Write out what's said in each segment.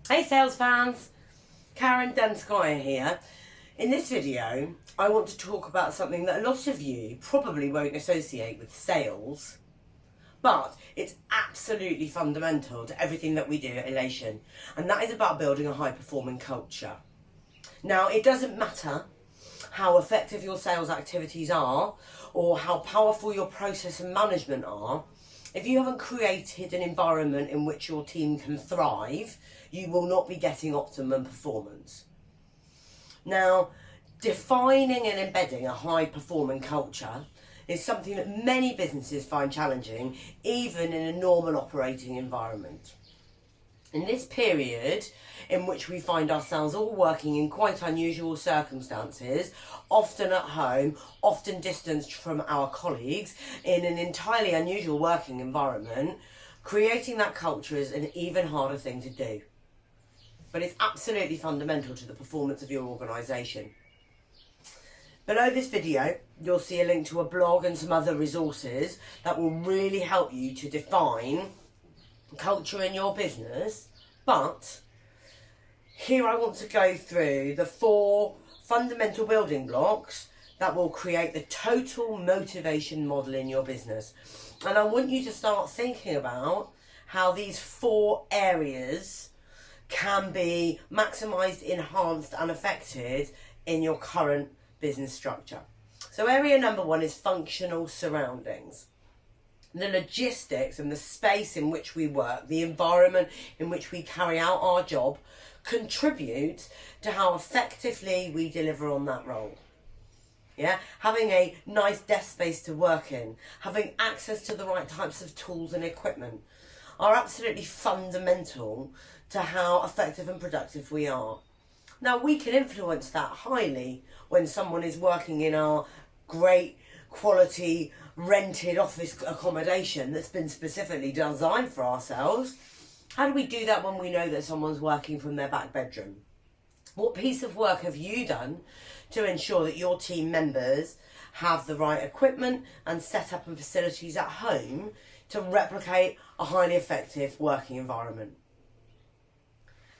Hey sales fans, Karen Dunne-Squire here. In this video, I want to talk about something that a lot of you probably won't associate with sales, but it's absolutely fundamental to everything that we do at Elation, and that is about building a high-performing culture. Now, it doesn't matter how effective your sales activities are or how powerful your process and management are. If you haven't created an environment in which your team can thrive, you will not be getting optimum performance. Now, defining and embedding a high-performing culture is something that many businesses find challenging, even in a normal operating environment. In this period, in which we find ourselves all working in quite unusual circumstances, often at home, often distanced from our colleagues, in an entirely unusual working environment, creating that culture is an even harder thing to do. But it's absolutely fundamental to the performance of your organisation. Below this video, you'll see a link to a blog and some other resources that will really help you to define culture in your business. But here I want to go through the 4 fundamental building blocks that will create the total motivation model in your business. And I want you to start thinking about how these 4 areas can be maximised, enhanced and affected in your current business structure. So area number 1 is functional surroundings. The logistics and the space in which we work, the environment in which we carry out our job, contribute to how effectively we deliver on that role. Yeah, having a nice desk space to work in, having access to the right types of tools and equipment are absolutely fundamental to how effective and productive we are. Now, we can influence that highly when someone is working in our great quality rented office accommodation that's been specifically designed for ourselves. How do we do that when we know that someone's working from their back bedroom? What piece of work have you done to ensure that your team members have the right equipment and setup and facilities at home to replicate a highly effective working environment?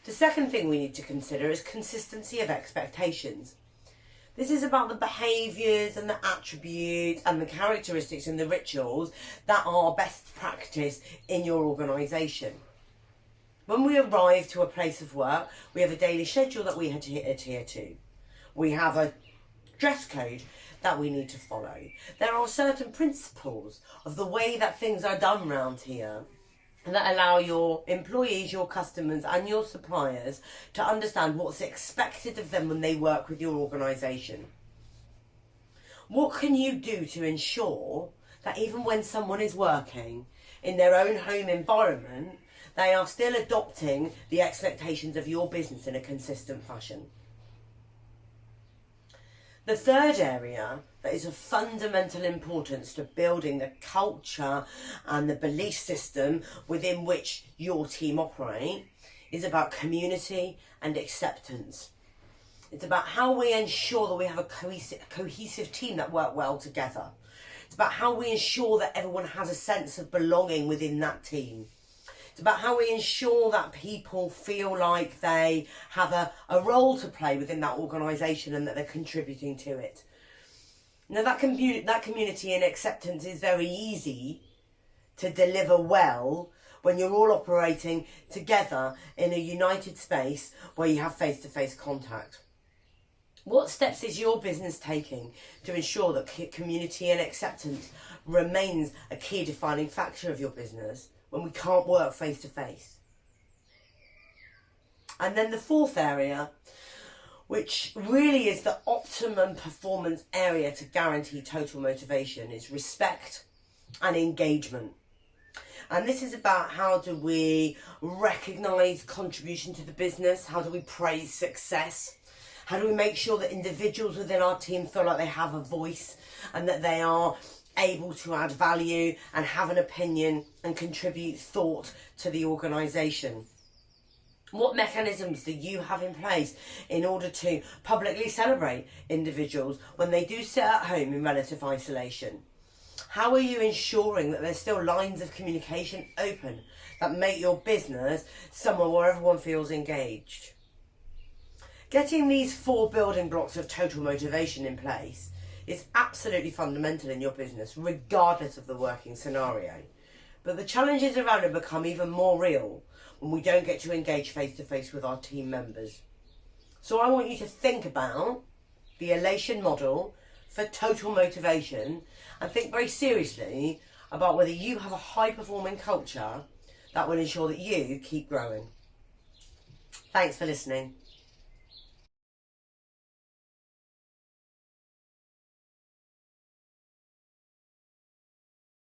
The second thing we need to consider is consistency of expectations. This is about the behaviours and the attributes and the characteristics and the rituals that are best practice in your organisation. When we arrive to a place of work, we have a daily schedule that we have to adhere to. We have a dress code that we need to follow. There are certain principles of the way that things are done round here that allow your employees, your customers and your suppliers to understand what's expected of them when they work with your organisation. What can you do to ensure that even when someone is working in their own home environment, they are still adopting the expectations of your business in a consistent fashion? The third area that is of fundamental importance to building the culture and the belief system within which your team operate is about community and acceptance. It's about how we ensure that we have a cohesive team that work well together. It's about how we ensure that everyone has a sense of belonging within that team. It's about how we ensure that people feel like they have a role to play within that organisation and that they're contributing to it. Now, that community and acceptance is very easy to deliver well when you're all operating together in a united space where you have face-to-face contact. What steps is your business taking to ensure that community and acceptance remains a key defining factor of your business when we can't work face to face? And then the fourth area, which really is the optimum performance area to guarantee total motivation, is respect and engagement. And this is about how do we recognise contribution to the business, how do we praise success, how do we make sure that individuals within our team feel like they have a voice and that they are able to add value and have an opinion and contribute thought to the organisation. What mechanisms do you have in place in order to publicly celebrate individuals when they do sit at home in relative isolation? How are you ensuring that there's still lines of communication open that make your business somewhere where everyone feels engaged? Getting these 4 building blocks of total motivation in place is absolutely fundamental in your business, regardless of the working scenario. But the challenges around it become even more real when we don't get to engage face to face with our team members. So I want you to think about the Elation model for total motivation and think very seriously about whether you have a high performing culture that will ensure that you keep growing. Thanks for listening.